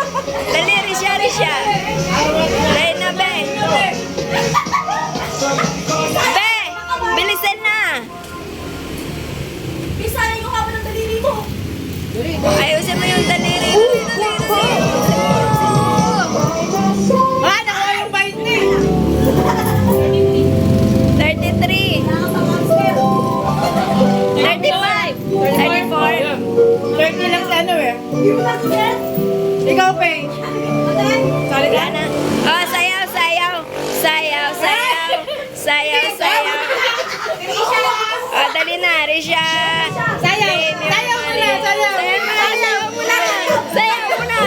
Dali, Risha. Dali na, be. Be, bilisan na. Bisahin ko ka ba ng daliri mo? Ayusin mo yung daliri. Ah, nakuha yung bite ni. 33. 35. 34. 30 lang sa ano eh. Ikaw, Pay. Sorry Wala ka. na. Oh, sayaw. Oh, dali na, Risha. Sayaw. Sayaw mo na. Sayaw. Sayaw mo na.